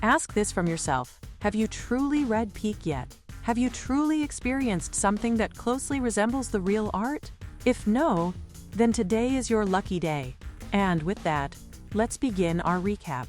Ask this from yourself. Have you truly read Peak yet? Have you truly experienced something that closely resembles the real art? If no, then today is your lucky day. And with that, let's begin our recap.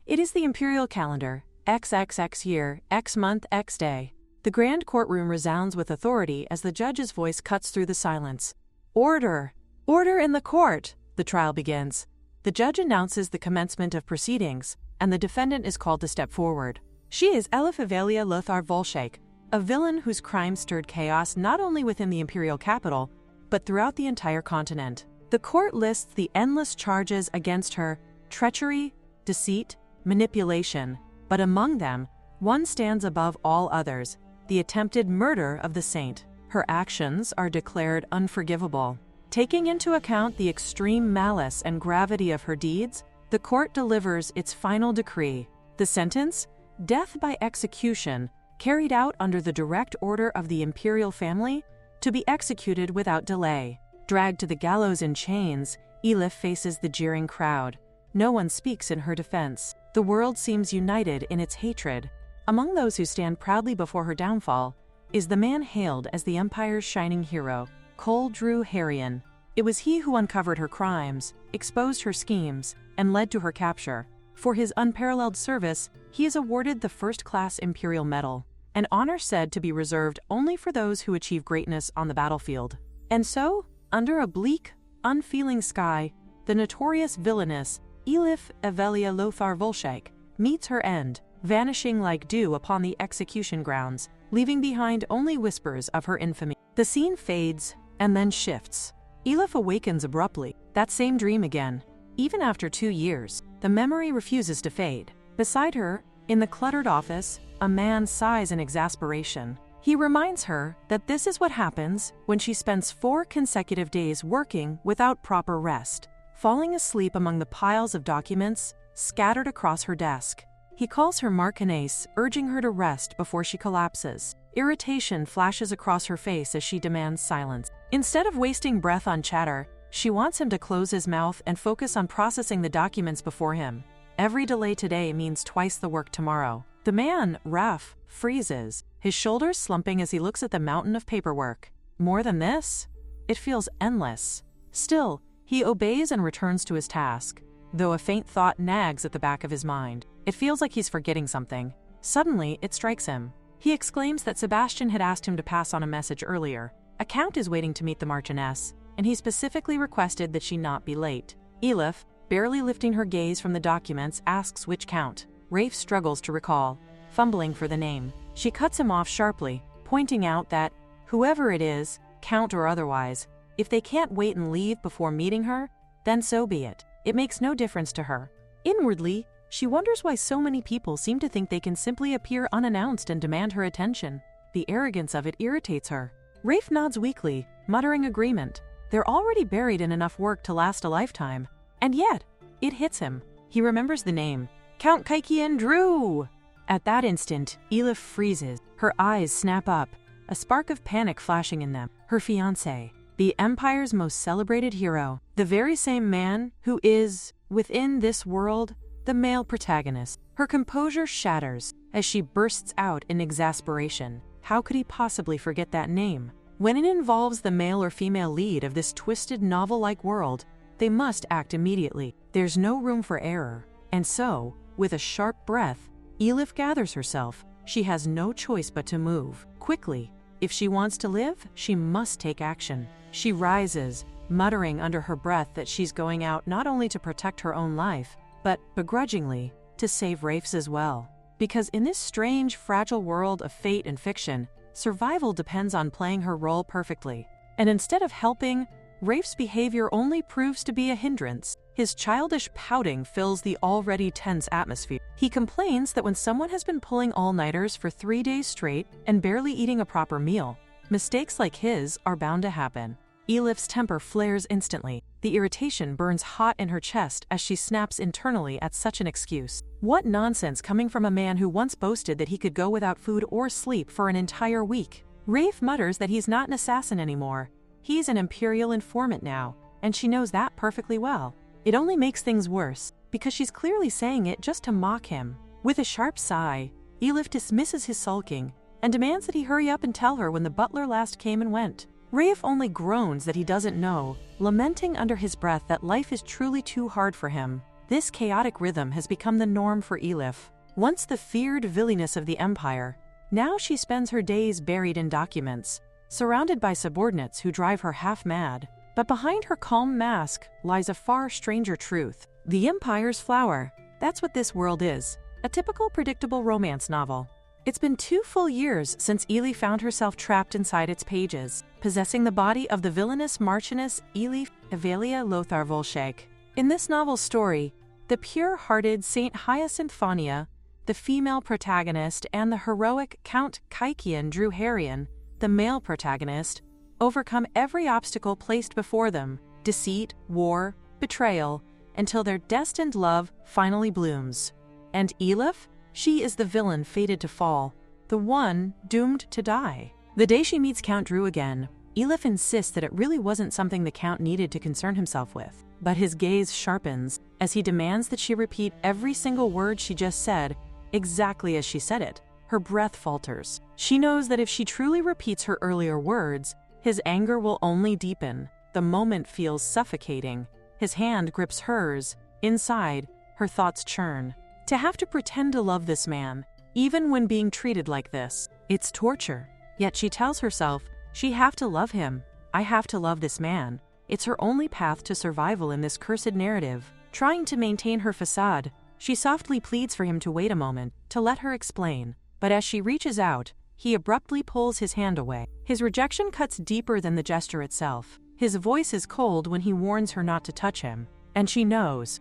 It is the imperial calendar, XXX year, X month, X day. The grand courtroom resounds with authority as the judge's voice cuts through the silence. Order! Order in the court! The trial begins. The judge announces the commencement of proceedings, and the defendant is called to step forward. She is Elif Avelia Lothar Volshek, a villain whose crimes stirred chaos not only within the imperial capital, but throughout the entire continent. The court lists the endless charges against her: treachery, deceit, manipulation, but among them, one stands above all others: the attempted murder of the saint. Her actions are declared unforgivable. Taking into account the extreme malice and gravity of her deeds, the court delivers its final decree. The sentence: death by execution, carried out under the direct order of the imperial family, to be executed without delay. Dragged to the gallows in chains, Elif faces the jeering crowd. No one speaks in her defense. The world seems united in its hatred. Among those who stand proudly before her downfall is the man hailed as the Empire's shining hero, Cole Drew Harrion. It was he who uncovered her crimes, exposed her schemes, and led to her capture. For his unparalleled service, he is awarded the first-class Imperial Medal, an honor said to be reserved only for those who achieve greatness on the battlefield. And so, under a bleak, unfeeling sky, the notorious villainess Elif Avelia Lothar Volshek meets her end, vanishing like dew upon the execution grounds, leaving behind only whispers of her infamy. The scene fades and then shifts. Elif awakens abruptly, that same dream again. Even after 2 years, the memory refuses to fade. Beside her, in the cluttered office, a man sighs in exasperation. He reminds her that this is what happens when she spends 4 consecutive days working without proper rest, falling asleep among the piles of documents scattered across her desk. He calls her Marchioness, urging her to rest before she collapses. Irritation flashes across her face as she demands silence. Instead of wasting breath on chatter, she wants him to close his mouth and focus on processing the documents before him. Every delay today means twice the work tomorrow. The man, Raf, freezes, his shoulders slumping as he looks at the mountain of paperwork. More than this? It feels endless. Still, he obeys and returns to his task, though a faint thought nags at the back of his mind. It feels like he's forgetting something. Suddenly, it strikes him. He exclaims that Sebastian had asked him to pass on a message earlier. A count is waiting to meet the Marchioness, and he specifically requested that she not be late. Elif, barely lifting her gaze from the documents, asks which count. Rafe struggles to recall, fumbling for the name. She cuts him off sharply, pointing out that, whoever it is, count or otherwise, if they can't wait and leave before meeting her, then so be it. It makes no difference to her. Inwardly, she wonders why so many people seem to think they can simply appear unannounced and demand her attention. The arrogance of it irritates her. Rafe nods weakly, muttering agreement. They're already buried in enough work to last a lifetime. And yet, it hits him. He remembers the name. Count Kaikien Drew! At that instant, Elif freezes. Her eyes snap up, a spark of panic flashing in them. Her fiancé, the Empire's most celebrated hero, the very same man who is, within this world, the male protagonist. Her composure shatters as she bursts out in exasperation. How could he possibly forget that name? When it involves the male or female lead of this twisted novel-like world, they must act immediately. There's no room for error. And so, with a sharp breath, Elif gathers herself. She has no choice but to move quickly. If she wants to live, she must take action. She rises, muttering under her breath that she's going out not only to protect her own life, but, begrudgingly, to save Rafe's as well. Because in this strange, fragile world of fate and fiction, survival depends on playing her role perfectly. And instead of helping, Rafe's behavior only proves to be a hindrance. His childish pouting fills the already tense atmosphere. He complains that when someone has been pulling all-nighters for 3 days straight and barely eating a proper meal, mistakes like his are bound to happen. Elif's temper flares instantly. The irritation burns hot in her chest as she snaps internally at such an excuse. What nonsense coming from a man who once boasted that he could go without food or sleep for an entire week. Rafe mutters that he's not an assassin anymore. He's an imperial informant now, and she knows that perfectly well. It only makes things worse, because she's clearly saying it just to mock him. With a sharp sigh, Elif dismisses his sulking and demands that he hurry up and tell her when the butler last came and went. Raif only groans that he doesn't know, lamenting under his breath that life is truly too hard for him. This chaotic rhythm has become the norm for Elif. Once the feared villainess of the empire, now she spends her days buried in documents, surrounded by subordinates who drive her half mad. But behind her calm mask lies a far stranger truth. The Empire's flower. That's what this world is. A typical predictable romance novel. It's been 2 full years since Elif found herself trapped inside its pages, possessing the body of the villainous Marchioness Elif Evelia Lothar Volshek. In this novel's story, the pure-hearted Saint Hyacinth Fania, the female protagonist, and the heroic Count Kaikian Druharian, the male protagonist, overcome every obstacle placed before them, deceit, war, betrayal, until their destined love finally blooms. And Elif? She is the villain fated to fall, the one doomed to die. The day she meets Count Drew again, Elif insists that it really wasn't something the Count needed to concern himself with. But his gaze sharpens as he demands that she repeat every single word she just said, exactly as she said it. Her breath falters. She knows that if she truly repeats her earlier words, his anger will only deepen. The moment feels suffocating. His hand grips hers. Inside, her thoughts churn. To have to pretend to love this man, even when being treated like this, it's torture. Yet she tells herself, she have to love him. I have to love this man. It's her only path to survival in this cursed narrative. Trying to maintain her facade, she softly pleads for him to wait a moment, to let her explain. But as she reaches out, he abruptly pulls his hand away. His rejection cuts deeper than the gesture itself. His voice is cold when he warns her not to touch him. And she knows,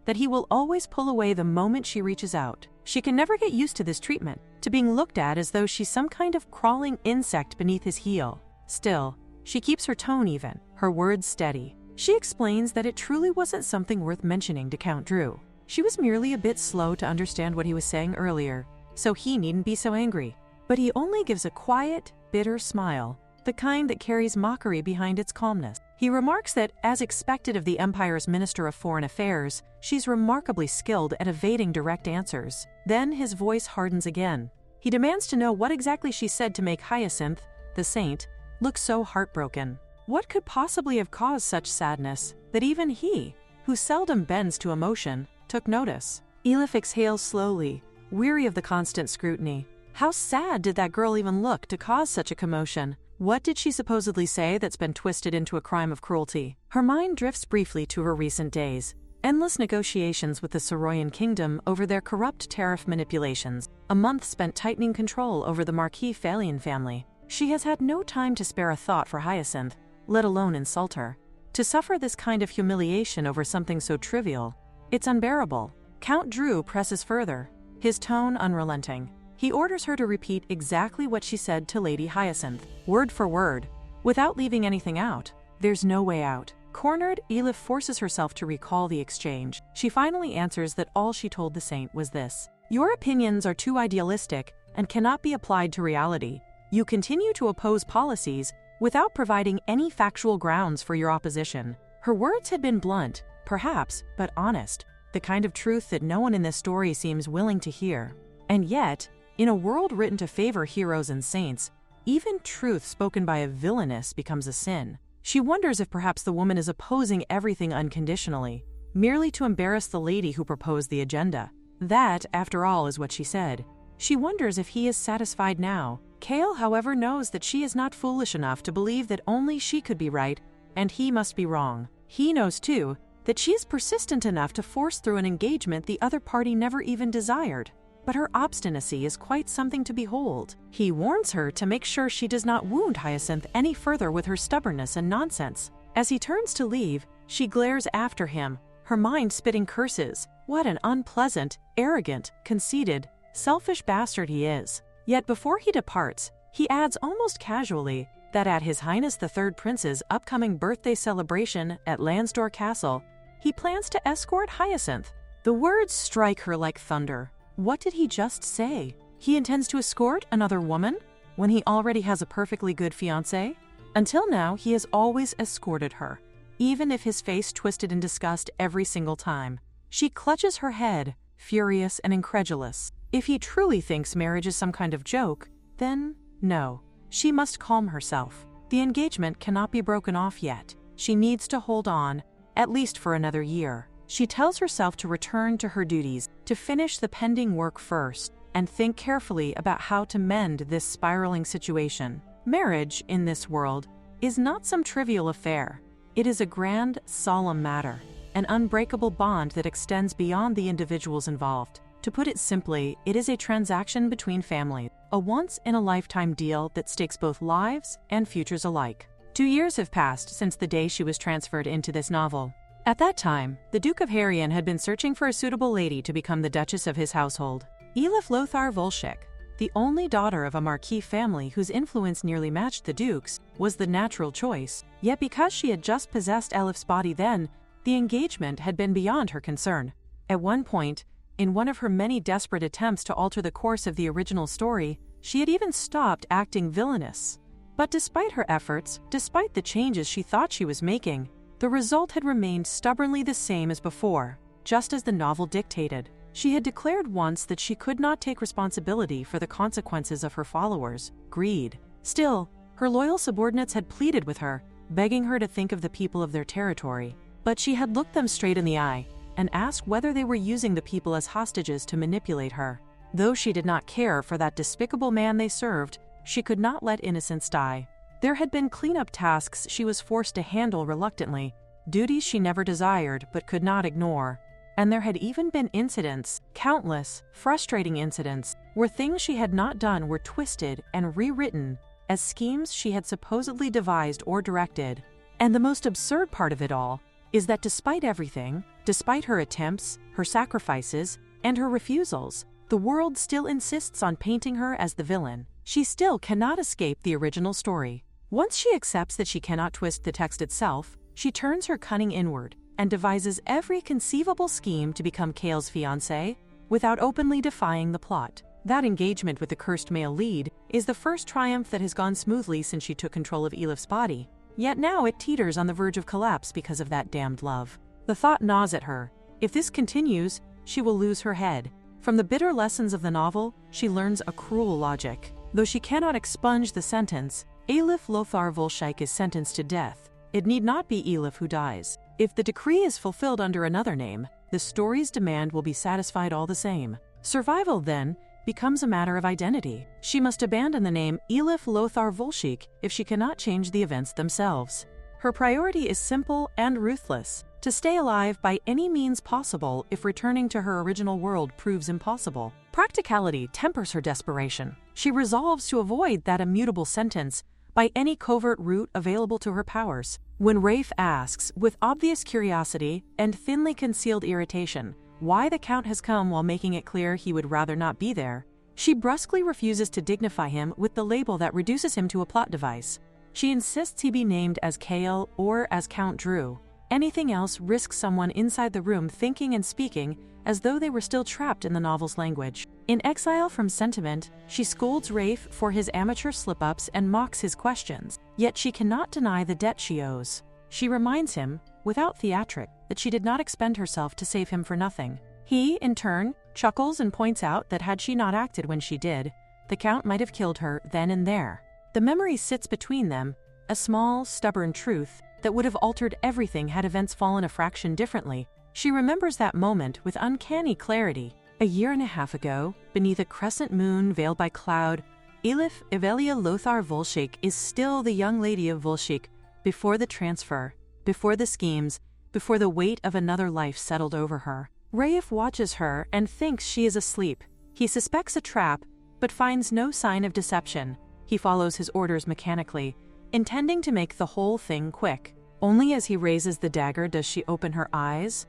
that he will always pull away the moment she reaches out. She can never get used to this treatment, to being looked at as though she's some kind of crawling insect beneath his heel. Still, she keeps her tone even, her words steady. She explains that it truly wasn't something worth mentioning to Count Drew. She was merely a bit slow to understand what he was saying earlier, so he needn't be so angry. But he only gives a quiet, bitter smile, the kind that carries mockery behind its calmness. He remarks that, as expected of the Empire's Minister of Foreign Affairs, she's remarkably skilled at evading direct answers. Then his voice hardens again. He demands to know what exactly she said to make Hyacinth, the saint, look so heartbroken. What could possibly have caused such sadness that even he, who seldom bends to emotion, took notice? Elif exhales slowly, weary of the constant scrutiny. How sad did that girl even look to cause such a commotion? What did she supposedly say that's been twisted into a crime of cruelty? Her mind drifts briefly to her recent days. Endless negotiations with the Soroyan kingdom over their corrupt tariff manipulations. A month spent tightening control over the Marquis Phalian family. She has had no time to spare a thought for Hyacinth, let alone insult her. To suffer this kind of humiliation over something so trivial, it's unbearable. Count Drew presses further, his tone unrelenting. He orders her to repeat exactly what she said to Lady Hyacinth, word for word, without leaving anything out. There's no way out. Cornered, Elif forces herself to recall the exchange. She finally answers that all she told the saint was this: "Your opinions are too idealistic and cannot be applied to reality. You continue to oppose policies without providing any factual grounds for your opposition." Her words had been blunt, perhaps, but honest, the kind of truth that no one in this story seems willing to hear. And yet, in a world written to favor heroes and saints, even truth spoken by a villainess becomes a sin. She wonders if perhaps the woman is opposing everything unconditionally, merely to embarrass the lady who proposed the agenda. That, after all, is what she said. She wonders if he is satisfied now. Kale, however, knows that she is not foolish enough to believe that only she could be right and he must be wrong. He knows, too, that she is persistent enough to force through an engagement the other party never even desired. But her obstinacy is quite something to behold. He warns her to make sure she does not wound Hyacinth any further with her stubbornness and nonsense. As he turns to leave, she glares after him, her mind spitting curses. What an unpleasant, arrogant, conceited, selfish bastard he is. Yet before he departs, he adds almost casually that at His Highness the Third Prince's upcoming birthday celebration at Lansdor Castle, he plans to escort Hyacinth. The words strike her like thunder. What did he just say? He intends to escort another woman when he already has a perfectly good fiancée? Until now, he has always escorted her, even if his face twisted in disgust every single time. She clutches her head, furious and incredulous. If he truly thinks marriage is some kind of joke, then no. She must calm herself. The engagement cannot be broken off yet. She needs to hold on, at least for another year. She tells herself to return to her duties, to finish the pending work first, and think carefully about how to mend this spiraling situation. Marriage, in this world, is not some trivial affair. It is a grand, solemn matter, an unbreakable bond that extends beyond the individuals involved. To put it simply, it is a transaction between families, a once-in-a-lifetime deal that stakes both lives and futures alike. 2 years have passed since the day she was transferred into this novel. At that time, the Duke of Harien had been searching for a suitable lady to become the Duchess of his household. Elif Lothar Volshyk, the only daughter of a marquis family whose influence nearly matched the Duke's, was the natural choice. Yet because she had just possessed Elif's body then, the engagement had been beyond her concern. At one point, in one of her many desperate attempts to alter the course of the original story, she had even stopped acting villainous. But despite her efforts, despite the changes she thought she was making, the result had remained stubbornly the same as before, just as the novel dictated. She had declared once that she could not take responsibility for the consequences of her followers' greed. Still, her loyal subordinates had pleaded with her, begging her to think of the people of their territory. But she had looked them straight in the eye and asked whether they were using the people as hostages to manipulate her. Though she did not care for that despicable man they served, she could not let innocence die. There had been cleanup tasks she was forced to handle reluctantly, duties she never desired but could not ignore. And there had even been incidents, countless, frustrating incidents, where things she had not done were twisted and rewritten as schemes she had supposedly devised or directed. And the most absurd part of it all is that despite everything, despite her attempts, her sacrifices, and her refusals, the world still insists on painting her as the villain. She still cannot escape the original story. Once she accepts that she cannot twist the text itself, she turns her cunning inward and devises every conceivable scheme to become Kale's fiancé without openly defying the plot. That engagement with the cursed male lead is the first triumph that has gone smoothly since she took control of Elif's body. Yet now it teeters on the verge of collapse because of that damned love. The thought gnaws at her. If this continues, she will lose her head. From the bitter lessons of the novel, she learns a cruel logic. Though she cannot expunge the sentence, Elif Lothar Volshyk is sentenced to death. It need not be Elif who dies. If the decree is fulfilled under another name, the story's demand will be satisfied all the same. Survival, then, becomes a matter of identity. She must abandon the name Elif Lothar Volshyk if she cannot change the events themselves. Her priority is simple and ruthless: to stay alive by any means possible if returning to her original world proves impossible. Practicality tempers her desperation. She resolves to avoid that immutable sentence by any covert route available to her powers. When Rafe asks, with obvious curiosity and thinly concealed irritation, why the Count has come while making it clear he would rather not be there, she brusquely refuses to dignify him with the label that reduces him to a plot device. She insists he be named as Kale or as Count Drew. Anything else risks someone inside the room thinking and speaking as though they were still trapped in the novel's language. In exile from sentiment, she scolds Rafe for his amateur slip-ups and mocks his questions, yet she cannot deny the debt she owes. She reminds him, without theatric, that she did not expend herself to save him for nothing. He, in turn, chuckles and points out that had she not acted when she did, the Count might have killed her then and there. The memory sits between them, a small, stubborn truth that would have altered everything had events fallen a fraction differently. She remembers that moment with uncanny clarity. A year and a half ago, beneath a crescent moon veiled by cloud, Elif Evelia Lothar Volshyk is still the young lady of Volshyk before the transfer, before the schemes, before the weight of another life settled over her. Raif watches her and thinks she is asleep. He suspects a trap, but finds no sign of deception. He follows his orders mechanically, intending to make the whole thing quick. Only as he raises the dagger does she open her eyes.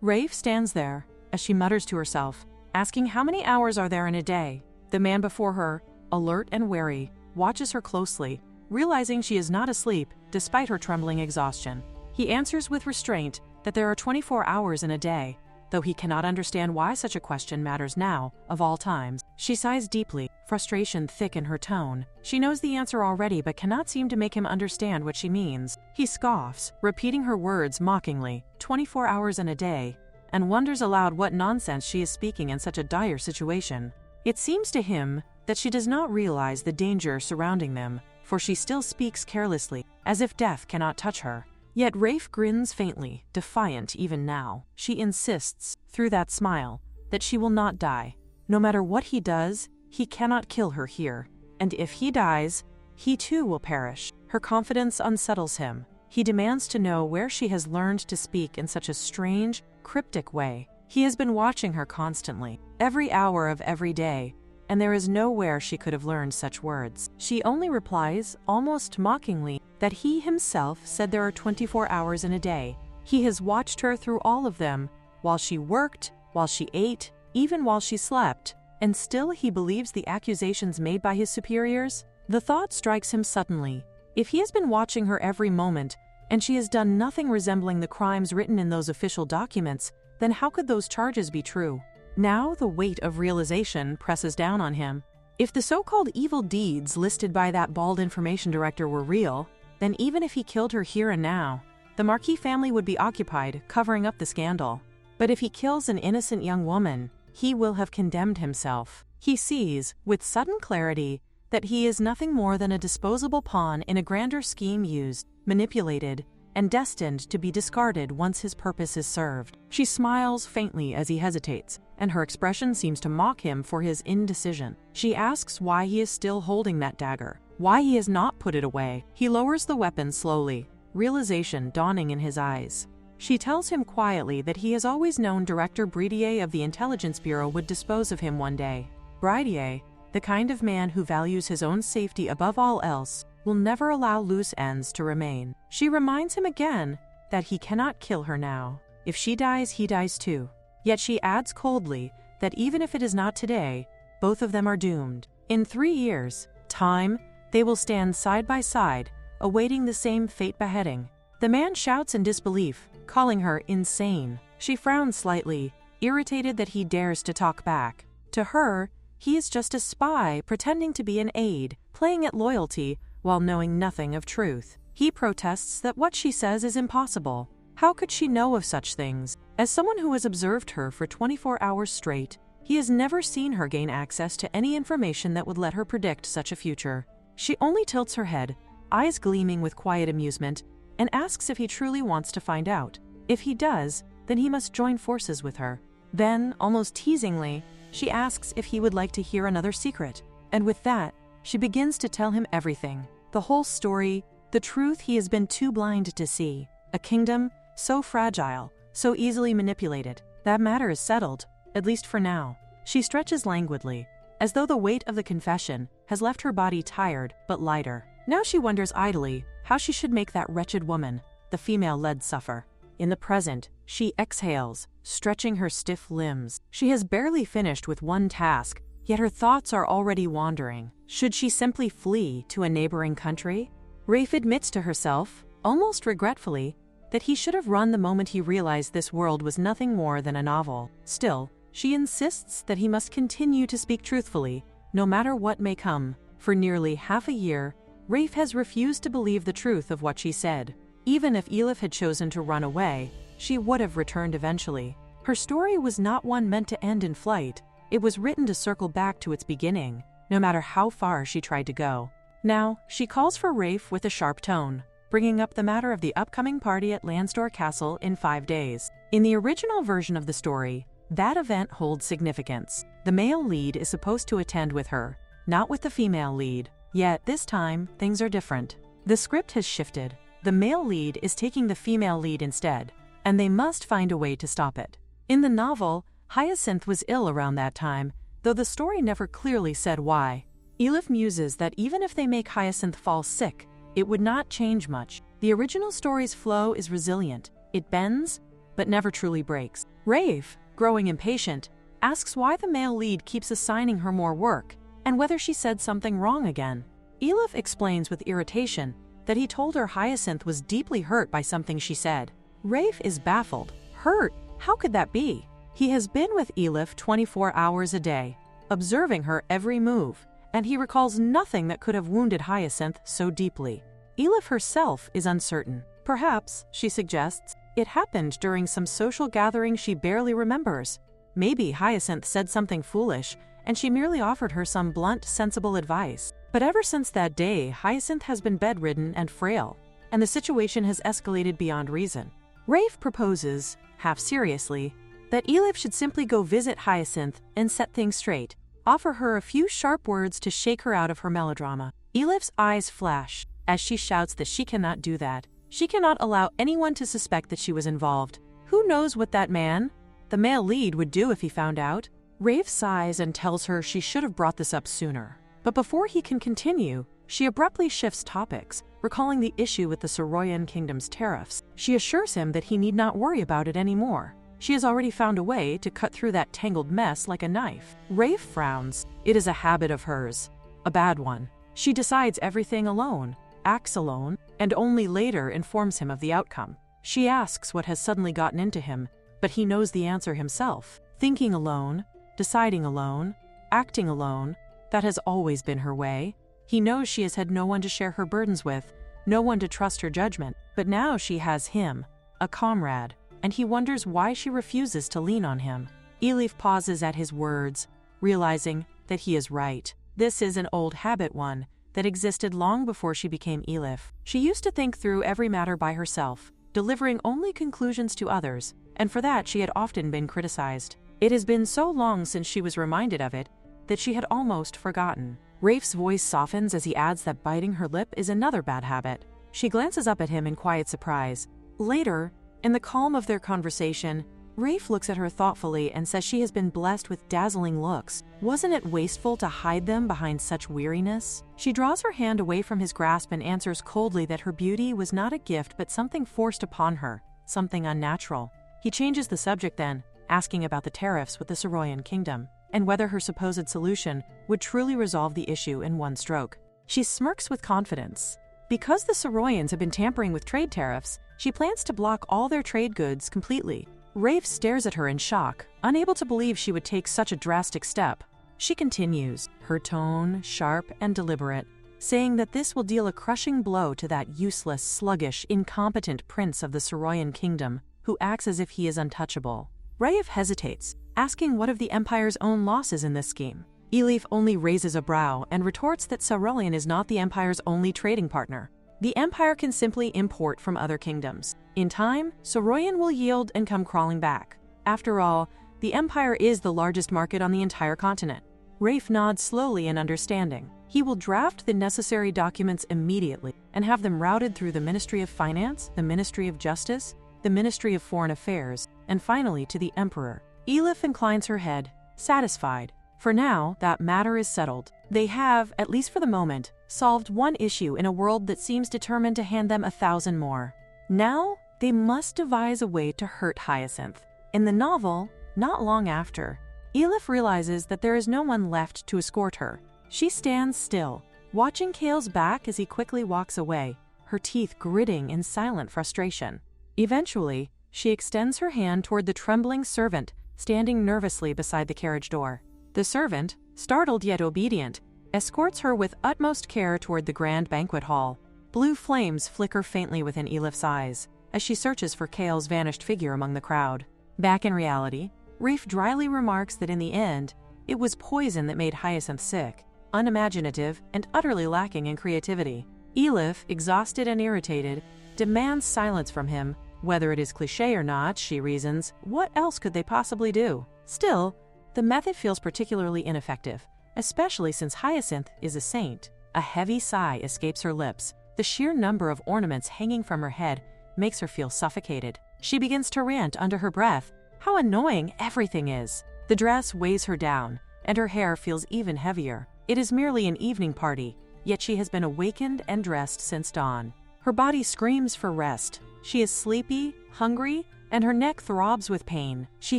Rafe stands there, as she mutters to herself, asking how many hours are there in a day. The man before her, alert and wary, watches her closely, realizing she is not asleep despite her trembling exhaustion. He answers with restraint that there are 24 hours in a day, though he cannot understand why such a question matters now, of all times. She sighs deeply, frustration thick in her tone. She knows the answer already but cannot seem to make him understand what she means. He scoffs, repeating her words mockingly, 24 hours in a day, and wonders aloud what nonsense she is speaking in such a dire situation. It seems to him that she does not realize the danger surrounding them, for she still speaks carelessly, as if death cannot touch her. Yet Rafe grins faintly, defiant even now. She insists, through that smile, that she will not die. No matter what he does, he cannot kill her here. And if he dies, he too will perish. Her confidence unsettles him. He demands to know where she has learned to speak in such a strange, cryptic way. He has been watching her constantly, every hour of every day, and there is nowhere she could have learned such words. She only replies, almost mockingly, that he himself said there are 24 hours in a day. He has watched her through all of them, while she worked, while she ate, even while she slept, and still he believes the accusations made by his superiors? The thought strikes him suddenly. If he has been watching her every moment, and she has done nothing resembling the crimes written in those official documents, then how could those charges be true? Now the weight of realization presses down on him. If the so-called evil deeds listed by that bald information director were real, then even if he killed her here and now, the Marquis family would be occupied covering up the scandal. But if he kills an innocent young woman, he will have condemned himself. He sees, with sudden clarity, that he is nothing more than a disposable pawn in a grander scheme used, manipulated, and destined to be discarded once his purpose is served. She smiles faintly as he hesitates, and her expression seems to mock him for his indecision. She asks why he is still holding that dagger, why he has not put it away. He lowers the weapon slowly, realization dawning in his eyes. She tells him quietly that he has always known Director Bridier of the Intelligence Bureau would dispose of him one day. Bridier, the kind of man who values his own safety above all else, will never allow loose ends to remain. She reminds him again that he cannot kill her now. If she dies, he dies too. Yet she adds coldly that even if it is not today, both of them are doomed. In 3 years' time, they will stand side by side, awaiting the same fate beheading. The man shouts in disbelief, calling her insane. She frowns slightly, irritated that he dares to talk back. To her, he is just a spy pretending to be an aide, playing at loyalty while knowing nothing of truth. He protests that what she says is impossible. How could she know of such things? As someone who has observed her for 24 hours straight, he has never seen her gain access to any information that would let her predict such a future. She only tilts her head, eyes gleaming with quiet amusement, and asks if he truly wants to find out. If he does, then he must join forces with her. Then, almost teasingly, she asks if he would like to hear another secret. And with that, she begins to tell him everything. The whole story, the truth he has been too blind to see. A kingdom so fragile, so easily manipulated. That matter is settled, at least for now. She stretches languidly, as though the weight of the confession has left her body tired but lighter. Now she wonders idly how she should make that wretched woman, the female-led, suffer. In the present, she exhales, stretching her stiff limbs. She has barely finished with one task, yet her thoughts are already wandering. Should she simply flee to a neighboring country? Rafe admits to herself, almost regretfully, that he should have run the moment he realized this world was nothing more than a novel. Still, she insists that he must continue to speak truthfully, no matter what may come. For nearly half a year, Rafe has refused to believe the truth of what she said. Even if Elif had chosen to run away, she would have returned eventually. Her story was not one meant to end in flight. It was written to circle back to its beginning, no matter how far she tried to go. Now, she calls for Rafe with a sharp tone, bringing up the matter of the upcoming party at Lansdor Castle in 5 days. In the original version of the story, that event holds significance. The male lead is supposed to attend with her, not with the female lead. Yet, this time, things are different. The script has shifted. The male lead is taking the female lead instead, and they must find a way to stop it. In the novel, Hyacinth was ill around that time, though the story never clearly said why. Elif muses that even if they make Hyacinth fall sick, it would not change much. The original story's flow is resilient. It bends, but never truly breaks. Rafe, growing impatient, asks why the male lead keeps assigning her more work, and whether she said something wrong again. Elif explains with irritation that he told her Hyacinth was deeply hurt by something she said. Rafe is baffled. Hurt? How could that be? He has been with Elif 24 hours a day, observing her every move, and he recalls nothing that could have wounded Hyacinth so deeply. Elif herself is uncertain. Perhaps, she suggests, It happened during some social gathering she barely remembers. Maybe Hyacinth said something foolish, and she merely offered her some blunt, sensible advice. But ever since that day, Hyacinth has been bedridden and frail, and the situation has escalated beyond reason. Rafe proposes, half seriously, that Elif should simply go visit Hyacinth and set things straight, offer her a few sharp words to shake her out of her melodrama. Elif's eyes flash as she shouts that she cannot do that. She cannot allow anyone to suspect that she was involved. Who knows what that man, the male lead, would do if he found out? Rafe sighs and tells her she should have brought this up sooner. But before he can continue, she abruptly shifts topics, recalling the issue with the Saroyan kingdom's tariffs. She assures him that he need not worry about it anymore. She has already found a way to cut through that tangled mess like a knife. Rafe frowns. It is a habit of hers. A bad one. She decides everything alone, acts alone, and only later informs him of the outcome. She asks what has suddenly gotten into him, but he knows the answer himself. Thinking alone, deciding alone, acting alone, that has always been her way. He knows she has had no one to share her burdens with, no one to trust her judgment, but now she has him, a comrade, and he wonders why she refuses to lean on him. Elif pauses at his words, realizing that he is right. This is an old habit, one that existed long before she became Elif. She used to think through every matter by herself, delivering only conclusions to others, and for that she had often been criticized. It has been so long since she was reminded of it that she had almost forgotten. Rafe's voice softens as he adds that biting her lip is another bad habit. She glances up at him in quiet surprise. Later, in the calm of their conversation, Rafe looks at her thoughtfully and says she has been blessed with dazzling looks. Wasn't it wasteful to hide them behind such weariness? She draws her hand away from his grasp and answers coldly that her beauty was not a gift but something forced upon her, something unnatural. He changes the subject then, asking about the tariffs with the Saroyan kingdom, and whether her supposed solution would truly resolve the issue in one stroke. She smirks with confidence. Because the Saroyans have been tampering with trade tariffs, she plans to block all their trade goods completely. Rafe stares at her in shock, unable to believe she would take such a drastic step. She continues, her tone sharp and deliberate, saying that this will deal a crushing blow to that useless, sluggish, incompetent prince of the Saroyan kingdom, who acts as if he is untouchable. Rafe hesitates, asking what of the Empire's own losses in this scheme. Elif only raises a brow and retorts that Saroyan is not the Empire's only trading partner. The Empire can simply import from other kingdoms. In time, Saroyan will yield and come crawling back. After all, the Empire is the largest market on the entire continent. Rafe nods slowly in understanding. He will draft the necessary documents immediately and have them routed through the Ministry of Finance, the Ministry of Justice, the Ministry of Foreign Affairs, and finally to the Emperor. Elif inclines her head, satisfied. For now, that matter is settled. They have, at least for the moment, solved one issue in a world that seems determined to hand them 1,000 more. Now, they must devise a way to hurt Hyacinth. In the novel, not long after, Elif realizes that there is no one left to escort her. She stands still, watching Kale's back as he quickly walks away, her teeth gritting in silent frustration. Eventually, she extends her hand toward the trembling servant standing nervously beside the carriage door. The servant, startled yet obedient, escorts her with utmost care toward the grand banquet hall. Blue flames flicker faintly within Elif's eyes as she searches for Kale's vanished figure among the crowd. Back in reality, Rafe dryly remarks that in the end, it was poison that made Hyacinth sick, unimaginative and utterly lacking in creativity. Elif, exhausted and irritated, demands silence from him. Whether it is cliché or not, she reasons, what else could they possibly do? Still, the method feels particularly ineffective, especially since Hyacinth is a saint. A heavy sigh escapes her lips. The sheer number of ornaments hanging from her head makes her feel suffocated. She begins to rant under her breath, how annoying everything is. The dress weighs her down, and her hair feels even heavier. It is merely an evening party, yet she has been awakened and dressed since dawn. Her body screams for rest. She is sleepy, hungry, and her neck throbs with pain. She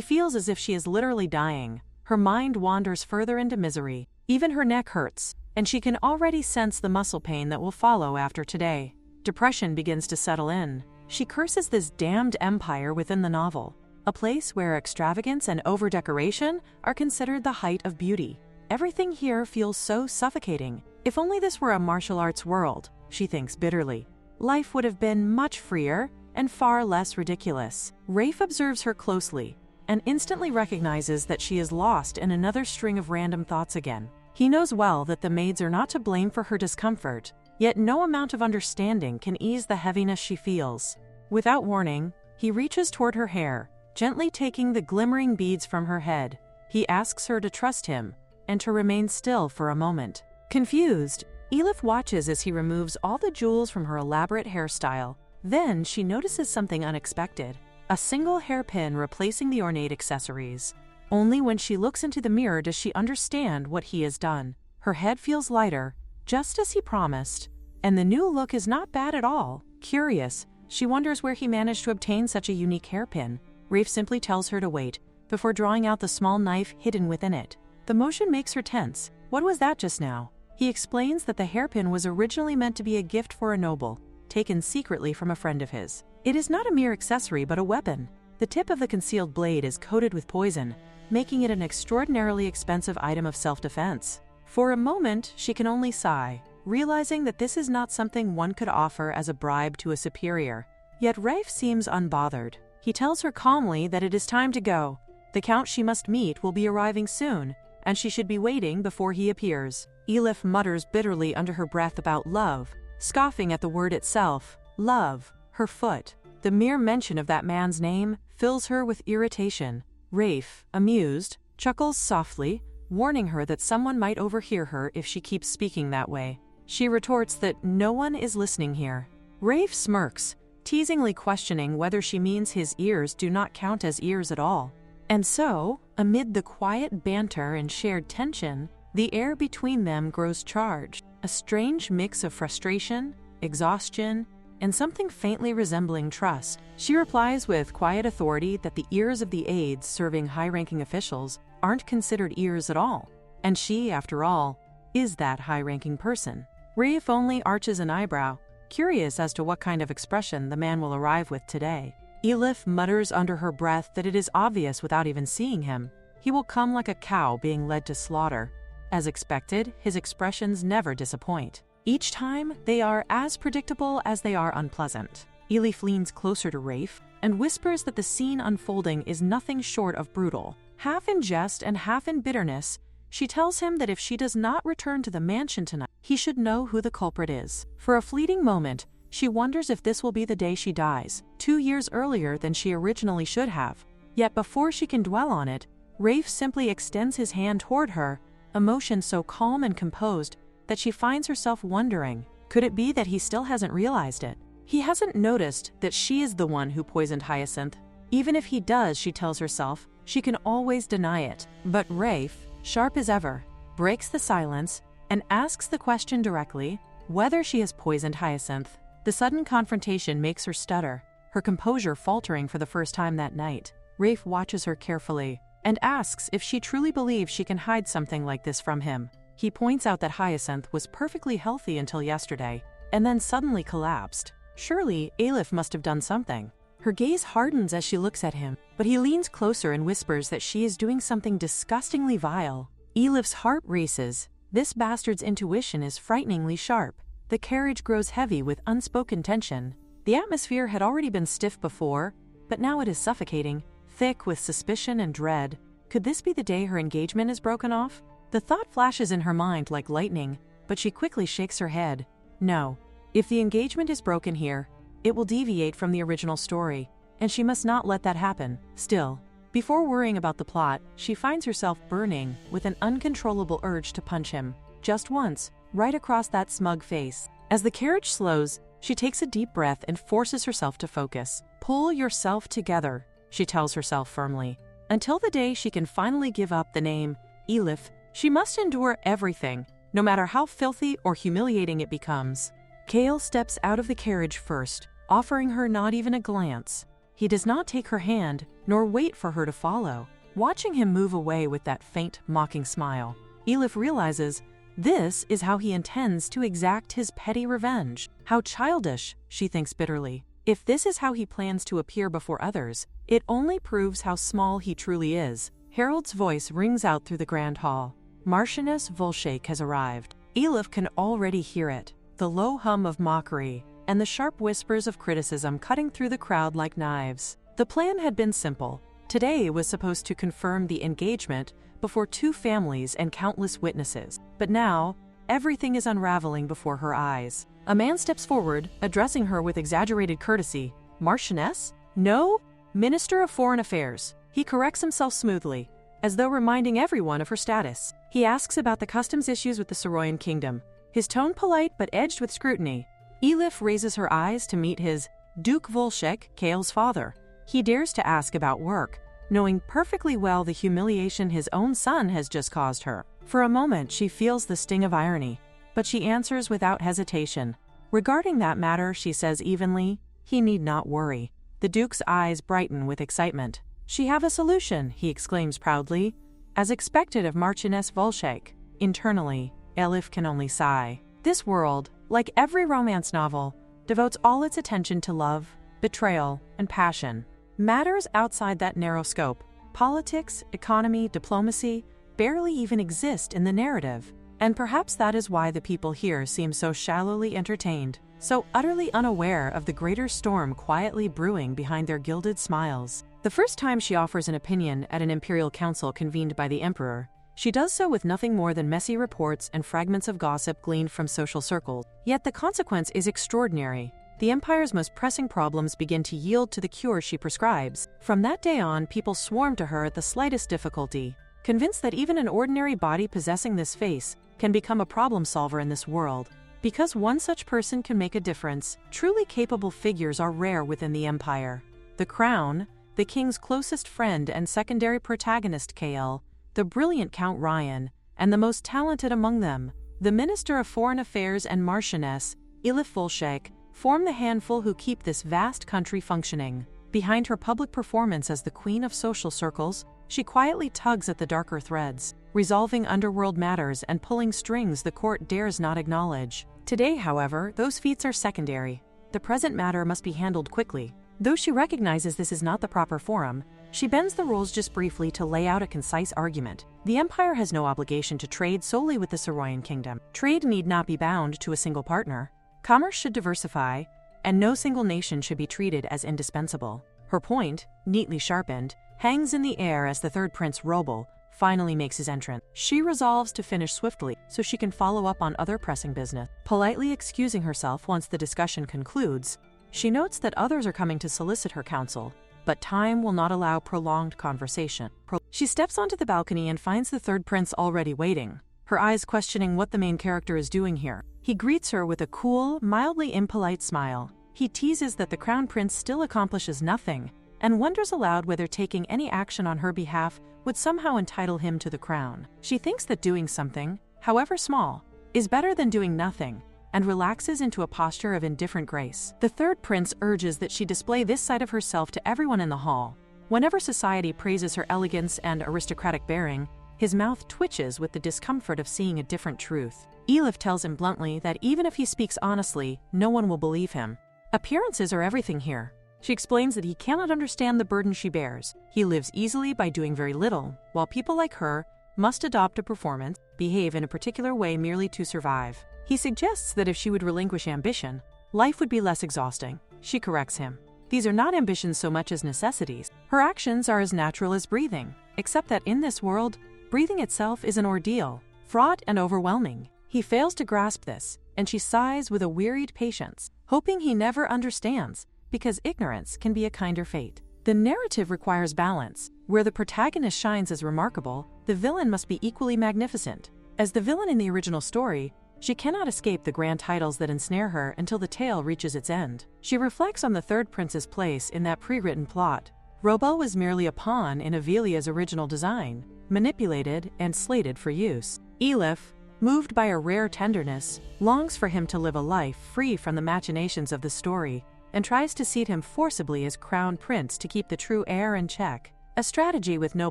feels as if she is literally dying. Her mind wanders further into misery. Even her neck hurts, and she can already sense the muscle pain that will follow after today. Depression begins to settle in. She curses this damned empire within the novel, a place where extravagance and over-decoration are considered the height of beauty. Everything here feels so suffocating. If only this were a martial arts world, she thinks bitterly. Life would have been much freer, and far less ridiculous. Rafe observes her closely and instantly recognizes that she is lost in another string of random thoughts again. He knows well that the maids are not to blame for her discomfort, yet no amount of understanding can ease the heaviness she feels. Without warning, he reaches toward her hair, gently taking the glimmering beads from her head. He asks her to trust him and to remain still for a moment. Confused, Elif watches as he removes all the jewels from her elaborate hairstyle. Then she notices something unexpected, a single hairpin replacing the ornate accessories. Only when she looks into the mirror does she understand what he has done. Her head feels lighter, just as he promised, and the new look is not bad at all. Curious, she wonders where he managed to obtain such a unique hairpin. Rafe simply tells her to wait, before drawing out the small knife hidden within it. The motion makes her tense. What was that just now? He explains that the hairpin was originally meant to be a gift for a noble, taken secretly from a friend of his. It is not a mere accessory but a weapon. The tip of the concealed blade is coated with poison, making it an extraordinarily expensive item of self-defense. For a moment, she can only sigh, realizing that this is not something one could offer as a bribe to a superior. Yet Rafe seems unbothered. He tells her calmly that it is time to go. The count she must meet will be arriving soon, and she should be waiting before he appears. Elif mutters bitterly under her breath about love, scoffing at the word itself. Love, her foot. The mere mention of that man's name fills her with irritation. Rafe, amused, chuckles softly, warning her that someone might overhear her if she keeps speaking that way. She retorts that no one is listening here. Rafe smirks, teasingly questioning whether she means his ears do not count as ears at all. And so, amid the quiet banter and shared tension, the air between them grows charged, a strange mix of frustration, exhaustion, and something faintly resembling trust. She replies with quiet authority that the ears of the aides serving high-ranking officials aren't considered ears at all, and she, after all, is that high-ranking person. Rafe only arches an eyebrow, curious as to what kind of expression the man will arrive with today. Elif mutters under her breath that it is obvious without even seeing him. He will come like a cow being led to slaughter. As expected, his expressions never disappoint. Each time, they are as predictable as they are unpleasant. Elif leans closer to Rafe and whispers that the scene unfolding is nothing short of brutal. Half in jest and half in bitterness, she tells him that if she does not return to the mansion tonight, he should know who the culprit is. For a fleeting moment, she wonders if this will be the day she dies, 2 years earlier than she originally should have. Yet before she can dwell on it, Rafe simply extends his hand toward her, emotion so calm and composed that she finds herself wondering, could it be that he still hasn't realized it? He hasn't noticed that she is the one who poisoned Hyacinth. Even if he does, she tells herself, she can always deny it. But Rafe, sharp as ever, breaks the silence and asks the question directly, whether she has poisoned Hyacinth. The sudden confrontation makes her stutter, her composure faltering for the first time that night. Rafe watches her carefully and asks if she truly believes she can hide something like this from him. He points out that Hyacinth was perfectly healthy until yesterday, and then suddenly collapsed. Surely, Elif must have done something. Her gaze hardens as she looks at him, but he leans closer and whispers that she is doing something disgustingly vile. Elif's heart races. This bastard's intuition is frighteningly sharp. The carriage grows heavy with unspoken tension. The atmosphere had already been stiff before, but now it is suffocating, thick with suspicion and dread. Could this be the day her engagement is broken off? The thought flashes in her mind like lightning, but she quickly shakes her head. No. If the engagement is broken here, it will deviate from the original story, and she must not let that happen. Still, before worrying about the plot, she finds herself burning with an uncontrollable urge to punch him. Just once, right across that smug face. As the carriage slows, she takes a deep breath and forces herself to focus. Pull yourself together, she tells herself firmly. Until the day she can finally give up the name Elif, she must endure everything, no matter how filthy or humiliating it becomes. Kale steps out of the carriage first, offering her not even a glance. He does not take her hand, nor wait for her to follow. Watching him move away with that faint, mocking smile, Elif realizes this is how he intends to exact his petty revenge. How childish, she thinks bitterly. If this is how he plans to appear before others, it only proves how small he truly is. Harold's voice rings out through the grand hall. Marchioness Volshake has arrived. Elif can already hear it. The low hum of mockery, and the sharp whispers of criticism cutting through the crowd like knives. The plan had been simple. Today was supposed to confirm the engagement before 2 families and countless witnesses. But now, everything is unraveling before her eyes. A man steps forward, addressing her with exaggerated courtesy. Marchioness? No, Minister of Foreign Affairs. He corrects himself smoothly, as though reminding everyone of her status. He asks about the customs issues with the Saroyan kingdom, his tone polite but edged with scrutiny. Elif raises her eyes to meet his Duke Volshek, Kale's father. He dares to ask about work, knowing perfectly well the humiliation his own son has just caused her. For a moment, she feels the sting of irony, but she answers without hesitation. Regarding that matter, she says evenly, he need not worry. The Duke's eyes brighten with excitement. She have a solution, he exclaims proudly, as expected of Marchioness Volshek. Internally, Elif can only sigh. This world, like every romance novel, devotes all its attention to love, betrayal, and passion. Matters outside that narrow scope, politics, economy, diplomacy, barely even exist in the narrative. And perhaps that is why the people here seem so shallowly entertained, so utterly unaware of the greater storm quietly brewing behind their gilded smiles. The first time she offers an opinion at an imperial council convened by the emperor, she does so with nothing more than messy reports and fragments of gossip gleaned from social circles. Yet the consequence is extraordinary. The empire's most pressing problems begin to yield to the cure she prescribes. From that day on, people swarm to her at the slightest difficulty, convinced that even an ordinary body possessing this face can become a problem solver in this world. Because one such person can make a difference, truly capable figures are rare within the empire. The crown, the king's closest friend and secondary protagonist Kale, the brilliant Count Ryan, and the most talented among them, the Minister of Foreign Affairs and Marchioness, Elif Volshek, form the handful who keep this vast country functioning. Behind her public performance as the queen of social circles, she quietly tugs at the darker threads, resolving underworld matters and pulling strings the court dares not acknowledge. Today, however, those feats are secondary. The present matter must be handled quickly. Though she recognizes this is not the proper forum, she bends the rules just briefly to lay out a concise argument. The empire has no obligation to trade solely with the Saroyan kingdom. Trade need not be bound to a single partner. Commerce should diversify, and no single nation should be treated as indispensable. Her point, neatly sharpened, hangs in the air as the third prince, Robel, finally makes his entrance. She resolves to finish swiftly so she can follow up on other pressing business. Politely excusing herself once the discussion concludes, she notes that others are coming to solicit her counsel, but time will not allow prolonged conversation. She steps onto the balcony and finds the third prince already waiting, her eyes questioning what the main character is doing here. He greets her with a cool, mildly impolite smile. He teases that the crown prince still accomplishes nothing, and wonders aloud whether taking any action on her behalf would somehow entitle him to the crown. She thinks that doing something, however small, is better than doing nothing, and relaxes into a posture of indifferent grace. The third prince urges that she display this side of herself to everyone in the hall. Whenever society praises her elegance and aristocratic bearing, his mouth twitches with the discomfort of seeing a different truth. Elif tells him bluntly that even if he speaks honestly, no one will believe him. Appearances are everything here. She explains that he cannot understand the burden she bears. He lives easily by doing very little, while people like her must adopt a performance, behave in a particular way merely to survive. He suggests that if she would relinquish ambition, life would be less exhausting. She corrects him. These are not ambitions so much as necessities. Her actions are as natural as breathing, except that in this world, breathing itself is an ordeal, fraught and overwhelming. He fails to grasp this, and she sighs with a wearied patience, hoping he never understands, because ignorance can be a kinder fate. The narrative requires balance. Where the protagonist shines as remarkable, the villain must be equally magnificent. As the villain in the original story, she cannot escape the grand titles that ensnare her until the tale reaches its end. She reflects on the third prince's place in that pre-written plot. Robel was merely a pawn in Avelia's original design, manipulated and slated for use. Elif, moved by a rare tenderness, longs for him to live a life free from the machinations of the story, and tries to seat him forcibly as crown prince to keep the true heir in check, a strategy with no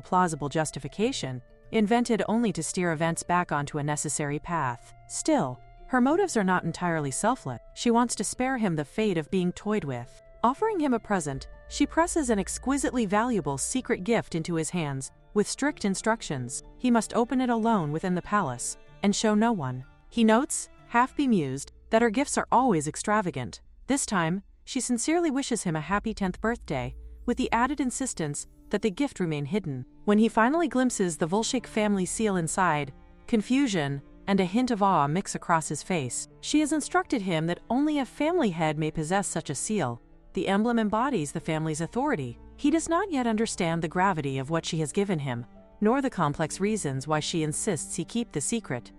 plausible justification, invented only to steer events back onto a necessary path. Still, her motives are not entirely selfless. She wants to spare him the fate of being toyed with. Offering him a present, she presses an exquisitely valuable secret gift into his hands, with strict instructions. He must open it alone within the palace, and show no one. He notes, half bemused, that her gifts are always extravagant, This time, she sincerely wishes him a happy 10th birthday, with the added insistence that the gift remain hidden. When he finally glimpses the Volshik family seal inside, confusion and a hint of awe mix across his face. She has instructed him that only a family head may possess such a seal. The emblem embodies the family's authority. He does not yet understand the gravity of what she has given him, nor the complex reasons why she insists he keep the secret.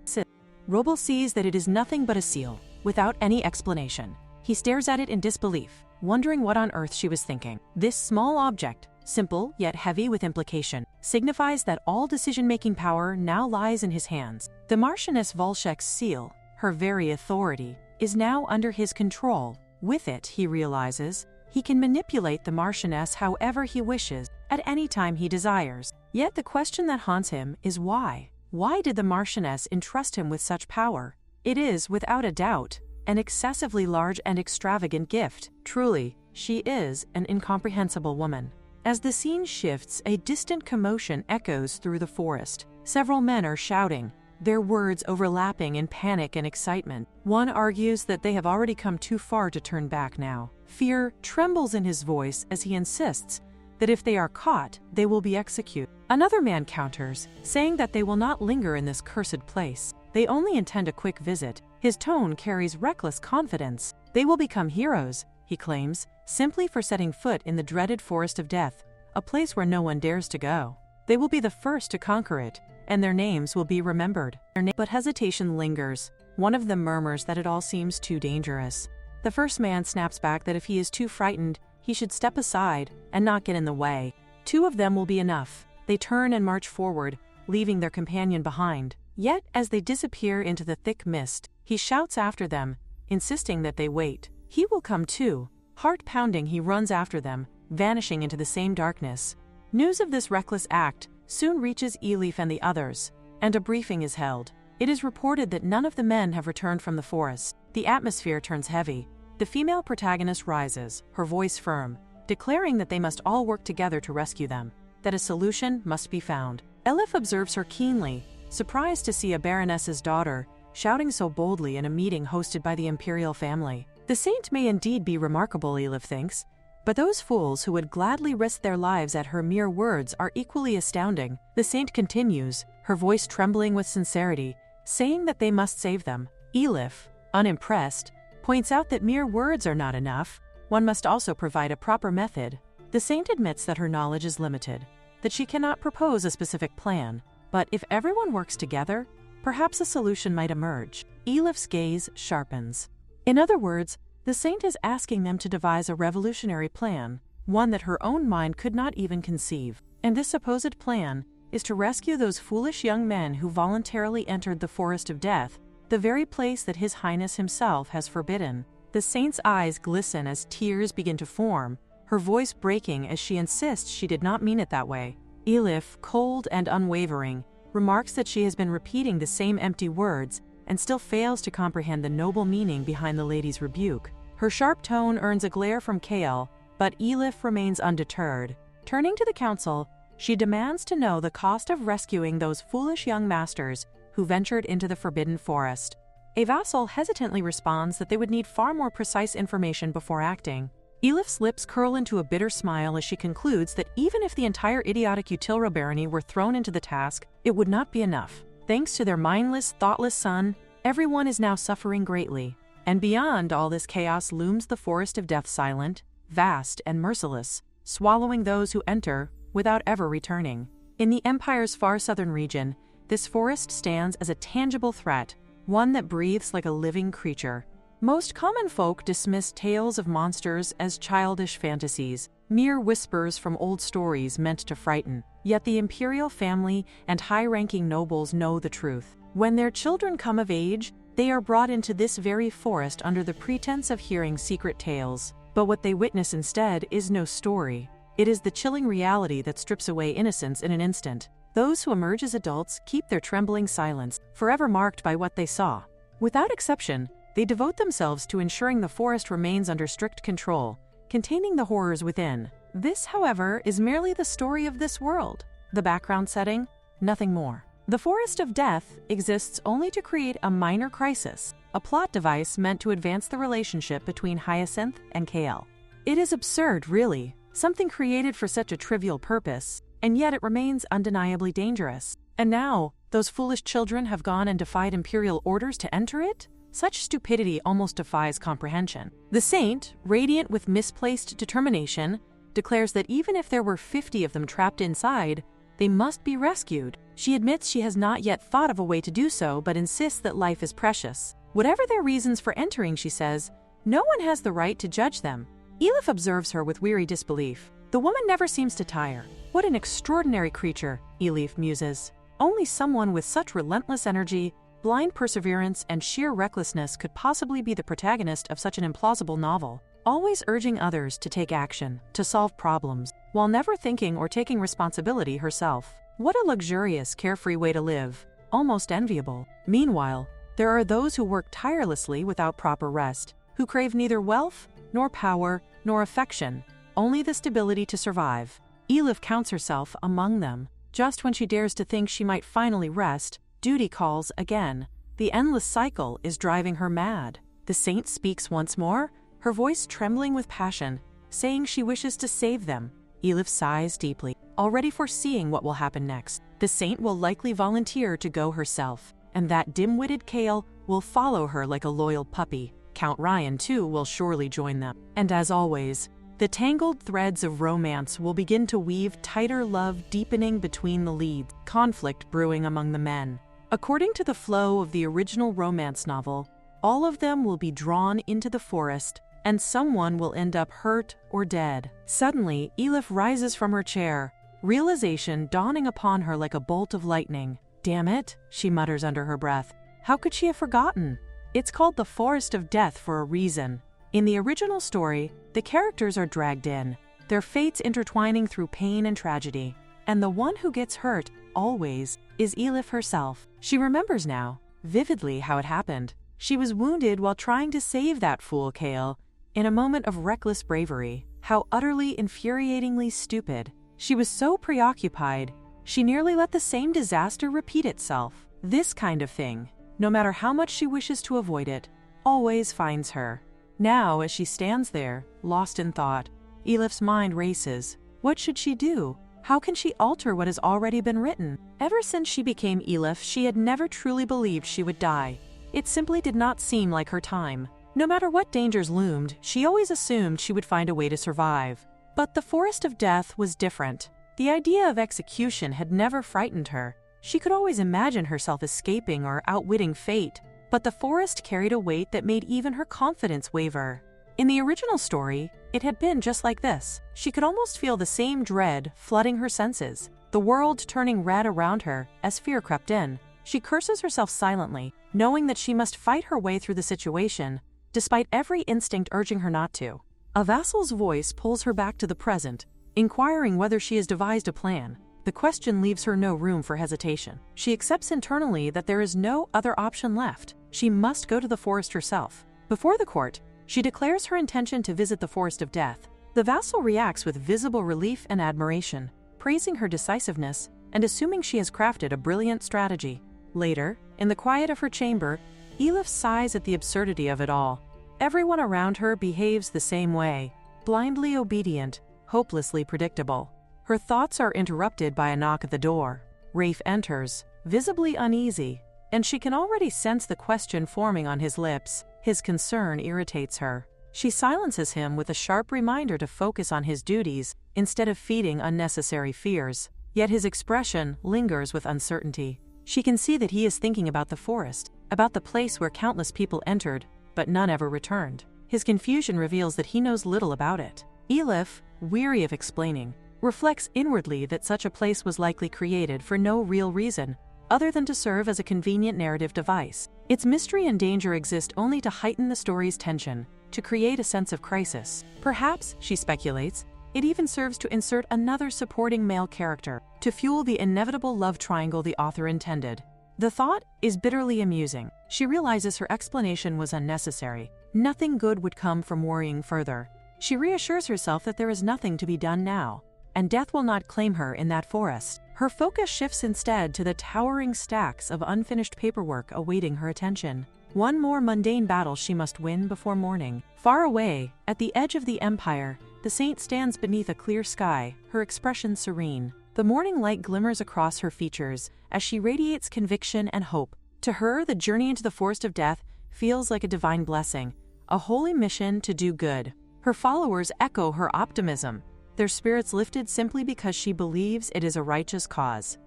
Roble sees that it is nothing but a seal, without any explanation. He stares at it in disbelief, wondering what on earth she was thinking. This small object, simple yet heavy with implication, signifies that all decision-making power now lies in his hands. The Marchioness Volshek's seal, her very authority, is now under his control. With it, he realizes, he can manipulate the Marchioness however he wishes, at any time he desires. Yet the question that haunts him is why? Why did the Marchioness entrust him with such power? It is, without a doubt, an excessively large and extravagant gift. Truly, she is an incomprehensible woman. As the scene shifts, a distant commotion echoes through the forest. Several men are shouting, their words overlapping in panic and excitement. One argues that they have already come too far to turn back now. Fear trembles in his voice as he insists that if they are caught, they will be executed. Another man counters, saying that they will not linger in this cursed place. They only intend a quick visit. His tone carries reckless confidence. They will become heroes, he claims, simply for setting foot in the dreaded forest of death, a place where no one dares to go. They will be the first to conquer it, and their names will be remembered. But hesitation lingers. One of them murmurs that it all seems too dangerous. The first man snaps back that if he is too frightened, he should step aside and not get in the way. Two of them will be enough. They turn and march forward, leaving their companion behind. Yet, as they disappear into the thick mist, he shouts after them, insisting that they wait. He will come too. Heart-pounding, he runs after them, vanishing into the same darkness. News of this reckless act soon reaches Elif and the others, and a briefing is held. It is reported that none of the men have returned from the forest. The atmosphere turns heavy. The female protagonist rises, her voice firm, declaring that they must all work together to rescue them, that a solution must be found. Elif observes her keenly, surprised to see a baroness's daughter shouting so boldly in a meeting hosted by the imperial family. The saint may indeed be remarkable, Elif thinks, but those fools who would gladly risk their lives at her mere words are equally astounding. The saint continues, her voice trembling with sincerity, saying that they must save them. Elif, unimpressed, points out that mere words are not enough. One must also provide a proper method. The saint admits that her knowledge is limited, that she cannot propose a specific plan, but if everyone works together, perhaps a solution might emerge. Elif's gaze sharpens. In other words, the saint is asking them to devise a revolutionary plan, one that her own mind could not even conceive. And this supposed plan is to rescue those foolish young men who voluntarily entered the forest of death, the very place that His Highness himself has forbidden. The saint's eyes glisten as tears begin to form, her voice breaking as she insists she did not mean it that way. Elif, cold and unwavering, remarks that she has been repeating the same empty words and still fails to comprehend the noble meaning behind the lady's rebuke. Her sharp tone earns a glare from Kael, but Elif remains undeterred. Turning to the council, she demands to know the cost of rescuing those foolish young masters who ventured into the forbidden forest. A vassal hesitantly responds that they would need far more precise information before acting. Elif's lips curl into a bitter smile as she concludes that even if the entire idiotic Utilra barony were thrown into the task, it would not be enough. Thanks to their mindless, thoughtless son, everyone is now suffering greatly. And beyond all this chaos looms the forest of death, silent, vast, and merciless, swallowing those who enter without ever returning. In the Empire's far southern region, this forest stands as a tangible threat, one that breathes like a living creature. Most common folk dismiss tales of monsters as childish fantasies, mere whispers from old stories meant to frighten. Yet the imperial family and high-ranking nobles know the truth. When their children come of age, they are brought into this very forest under the pretense of hearing secret tales. But what they witness instead is no story. It is the chilling reality that strips away innocence in an instant. Those who emerge as adults keep their trembling silence, forever marked by what they saw. Without exception, they devote themselves to ensuring the forest remains under strict control, containing the horrors within. This, however, is merely the story of this world. The background setting, nothing more. The Forest of Death exists only to create a minor crisis, a plot device meant to advance the relationship between Hyacinth and Kale. It is absurd, really, something created for such a trivial purpose, and yet it remains undeniably dangerous. And now, those foolish children have gone and defied imperial orders to enter it? Such stupidity almost defies comprehension. The saint, radiant with misplaced determination, declares that even if there were 50 of them trapped inside, they must be rescued. She admits she has not yet thought of a way to do so, but insists that life is precious. Whatever their reasons for entering, she says, no one has the right to judge them. Elif observes her with weary disbelief. The woman never seems to tire. What an extraordinary creature, Elif muses. Only someone with such relentless energy, blind perseverance, and sheer recklessness could possibly be the protagonist of such an implausible novel, always urging others to take action, to solve problems, while never thinking or taking responsibility herself. What a luxurious, carefree way to live, almost enviable. Meanwhile, there are those who work tirelessly without proper rest, who crave neither wealth, nor power, nor affection, only the stability to survive. Elif counts herself among them. Just when she dares to think she might finally rest, duty calls again. The endless cycle is driving her mad. The saint speaks once more, her voice trembling with passion, saying she wishes to save them. Elif sighs deeply, already foreseeing what will happen next. The saint will likely volunteer to go herself, and that dim-witted Kale will follow her like a loyal puppy. Count Ryan, too, will surely join them. And as always, the tangled threads of romance will begin to weave tighter love deepening between the leads, conflict brewing among the men. According to the flow of the original romance novel, all of them will be drawn into the forest, and someone will end up hurt or dead. Suddenly, Elif rises from her chair, realization dawning upon her like a bolt of lightning. Damn it, she mutters under her breath. How could she have forgotten? It's called the Forest of Death for a reason. In the original story, the characters are dragged in, their fates intertwining through pain and tragedy. And the one who gets hurt, always, is Elif herself. She remembers now, vividly, how it happened. She was wounded while trying to save that fool Kale, in a moment of reckless bravery. How utterly, infuriatingly stupid. She was so preoccupied, she nearly let the same disaster repeat itself. This kind of thing, no matter how much she wishes to avoid it, always finds her. Now, as she stands there, lost in thought, Elif's mind races. What should she do? How can she alter what has already been written? Ever since she became Elif, she had never truly believed she would die. It simply did not seem like her time. No matter what dangers loomed, she always assumed she would find a way to survive. But the Forest of Death was different. The idea of execution had never frightened her. She could always imagine herself escaping or outwitting fate, but the forest carried a weight that made even her confidence waver. In the original story, it had been just like this. She could almost feel the same dread flooding her senses, the world turning red around her as fear crept in. She curses herself silently, knowing that she must fight her way through the situation, despite every instinct urging her not to. A vassal's voice pulls her back to the present, inquiring whether she has devised a plan. The question leaves her no room for hesitation. She accepts internally that there is no other option left. She must go to the forest herself. Before the court, she declares her intention to visit the Forest of Death. The vassal reacts with visible relief and admiration, praising her decisiveness and assuming she has crafted a brilliant strategy. Later, in the quiet of her chamber, Elif sighs at the absurdity of it all. Everyone around her behaves the same way, blindly obedient, hopelessly predictable. Her thoughts are interrupted by a knock at the door. Rafe enters, visibly uneasy, and she can already sense the question forming on his lips. His concern irritates her. She silences him with a sharp reminder to focus on his duties instead of feeding unnecessary fears. Yet his expression lingers with uncertainty. She can see that he is thinking about the forest, about the place where countless people entered, but none ever returned. His confusion reveals that he knows little about it. Elif, weary of explaining, reflects inwardly that such a place was likely created for no real reason, other than to serve as a convenient narrative device. Its mystery and danger exist only to heighten the story's tension, to create a sense of crisis. Perhaps, she speculates, it even serves to insert another supporting male character, to fuel the inevitable love triangle the author intended. The thought is bitterly amusing. She realizes her explanation was unnecessary. Nothing good would come from worrying further. She reassures herself that there is nothing to be done now. and death will not claim her in that forest. Her focus shifts instead to the towering stacks of unfinished paperwork awaiting her attention. One more mundane battle she must win before morning. Far away, at the edge of the empire, the saint stands beneath a clear sky, her expression serene. The morning light glimmers across her features as she radiates conviction and hope. To her, the journey into the forest of death feels like a divine blessing, a holy mission to do good. Her followers echo her optimism, their spirits lifted simply because she believes it is a righteous cause.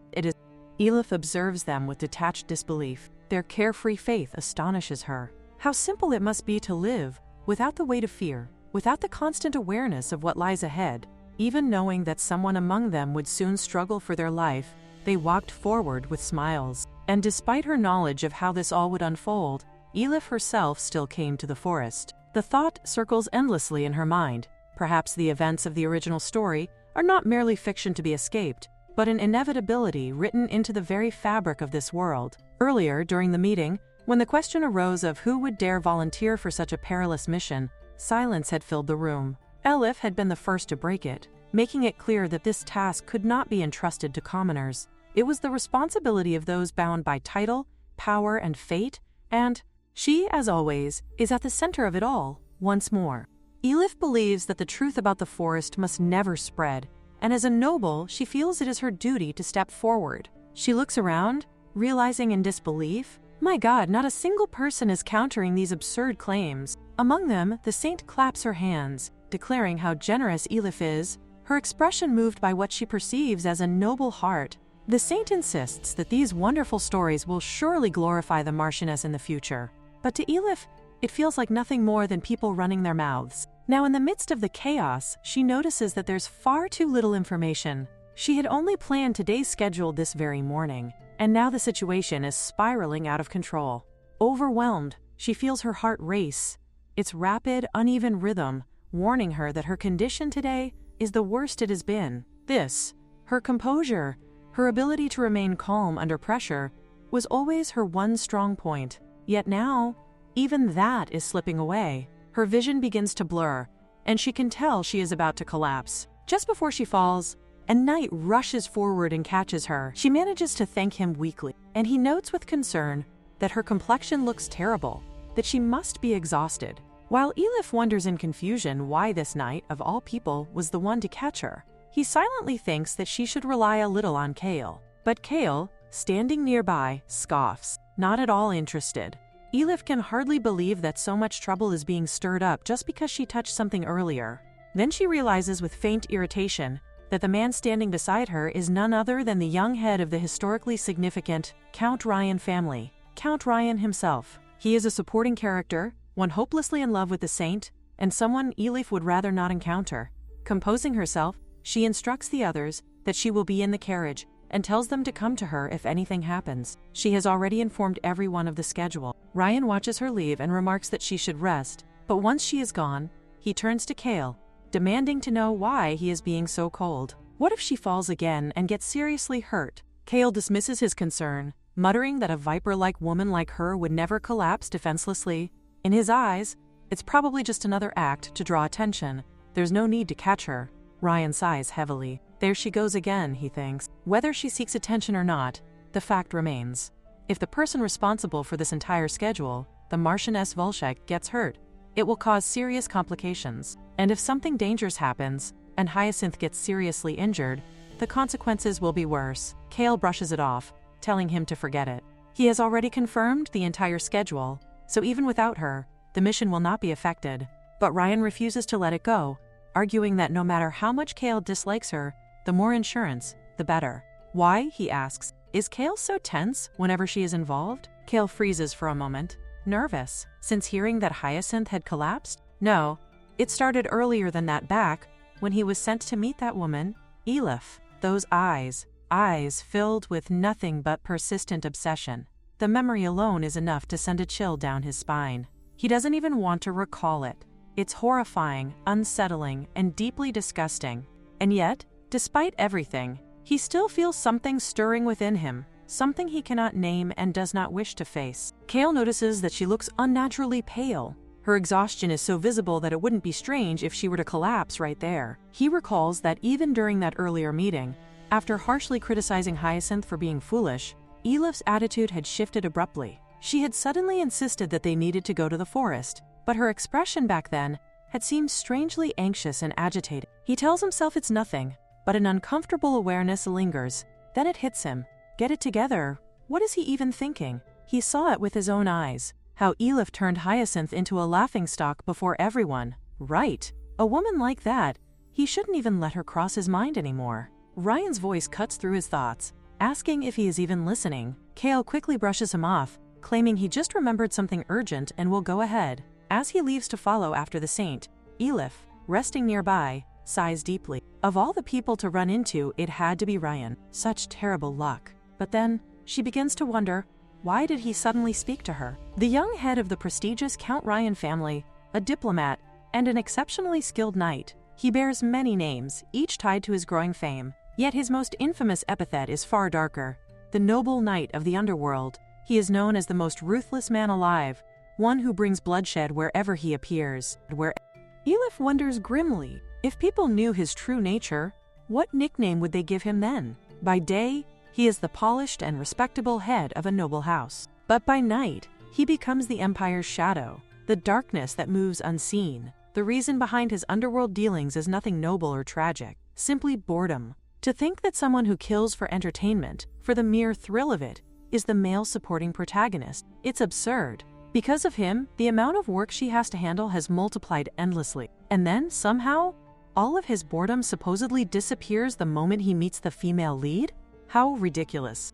Elif observes them with detached disbelief. Their carefree faith astonishes her. How simple it must be to live, without the weight of fear, without the constant awareness of what lies ahead. Even knowing that someone among them would soon struggle for their life, they walked forward with smiles. And despite her knowledge of how this all would unfold, Elif herself still came to the forest. The thought circles endlessly in her mind. Perhaps the events of the original story are not merely fiction to be escaped, but an inevitability written into the very fabric of this world. Earlier, during the meeting, when the question arose of who would dare volunteer for such a perilous mission, silence had filled the room. Elif had been the first to break it, making it clear that this task could not be entrusted to commoners. It was the responsibility of those bound by title, power, and fate, and she, as always, is at the center of it all, once more. Elif believes that the truth about the forest must never spread, and as a noble, she feels it is her duty to step forward. She looks around, realizing in disbelief, my God, not a single person is countering these absurd claims. Among them, the saint claps her hands, declaring how generous Elif is, her expression moved by what she perceives as a noble heart. The saint insists that these wonderful stories will surely glorify the Marchioness in the future. But to Elif, it feels like nothing more than people running their mouths. Now, in the midst of the chaos, she notices that there's far too little information. She had only planned today's schedule this very morning, and now the situation is spiraling out of control. Overwhelmed, she feels her heart race, its rapid, uneven rhythm warning her that her condition today is the worst it has been. This, her composure, her ability to remain calm under pressure, was always her one strong point. Yet now, even that is slipping away. Her vision begins to blur, and she can tell she is about to collapse. Just before she falls, a knight rushes forward and catches her. She manages to thank him weakly, and he notes with concern that her complexion looks terrible, that she must be exhausted. While Elif wonders in confusion why this knight, of all people, was the one to catch her, he silently thinks that she should rely a little on Kale. But Kale, standing nearby, scoffs, not at all interested. Elif can hardly believe that so much trouble is being stirred up just because she touched something earlier. Then she realizes with faint irritation that the man standing beside her is none other than the young head of the historically significant Count Ryan family, Count Ryan himself. He is a supporting character, one hopelessly in love with the saint, and someone Elif would rather not encounter. Composing herself, she instructs the others that she will be in the carriage and tells them to come to her if anything happens. She has already informed everyone of the schedule. Ryan watches her leave and remarks that she should rest, but once she is gone, he turns to Kale, demanding to know why he is being so cold. What if she falls again and gets seriously hurt? Kale dismisses his concern, muttering that a viper-like woman like her would never collapse defenselessly. In his eyes, it's probably just another act to draw attention. There's no need to catch her. Ryan sighs heavily. There she goes again, he thinks. Whether she seeks attention or not, the fact remains. If the person responsible for this entire schedule, the Marchioness Volshek, gets hurt, it will cause serious complications. And if something dangerous happens, and Hyacinth gets seriously injured, the consequences will be worse. Kale brushes it off, telling him to forget it. He has already confirmed the entire schedule, so even without her, the mission will not be affected. But Ryan refuses to let it go, arguing that no matter how much Kale dislikes her, the more insurance, the better. Why, he asks, is Kale so tense whenever she is involved? Kale freezes for a moment, nervous, since hearing that Hyacinth had collapsed. No, it started earlier than that, back when he was sent to meet that woman, Elif. Those eyes filled with nothing but persistent obsession. The memory alone is enough to send a chill down his spine. He doesn't even want to recall it. It's horrifying, unsettling, and deeply disgusting. And yet, despite everything, he still feels something stirring within him, something he cannot name and does not wish to face. Kale notices that she looks unnaturally pale. Her exhaustion is so visible that it wouldn't be strange if she were to collapse right there. He recalls that even during that earlier meeting, after harshly criticizing Hyacinth for being foolish, Elif's attitude had shifted abruptly. She had suddenly insisted that they needed to go to the forest, but her expression back then had seemed strangely anxious and agitated. He tells himself it's nothing, but an uncomfortable awareness lingers. Then it hits him. Get it together. What is he even thinking? He saw it with his own eyes, how Elif turned Hyacinth into a laughingstock before everyone. Right. A woman like that, he shouldn't even let her cross his mind anymore. Ryan's voice cuts through his thoughts, asking if he is even listening. Kale quickly brushes him off, claiming he just remembered something urgent and will go ahead. As he leaves to follow after the saint, Elif, resting nearby, sighs deeply. Of all the people to run into, it had to be Ryan. Such terrible luck. But then, she begins to wonder, why did he suddenly speak to her? The young head of the prestigious Count Ryan family, a diplomat, and an exceptionally skilled knight. He bears many names, each tied to his growing fame. Yet his most infamous epithet is far darker. The noble knight of the underworld. He is known as the most ruthless man alive, one who brings bloodshed wherever he appears. Elif wonders grimly, if people knew his true nature, what nickname would they give him then? By day, he is the polished and respectable head of a noble house. But by night, he becomes the Empire's shadow, the darkness that moves unseen. The reason behind his underworld dealings is nothing noble or tragic, simply boredom. To think that someone who kills for entertainment, for the mere thrill of it, is the male supporting protagonist, it's absurd. Because of him, the amount of work she has to handle has multiplied endlessly. And then, somehow, all of his boredom supposedly disappears the moment he meets the female lead? How ridiculous.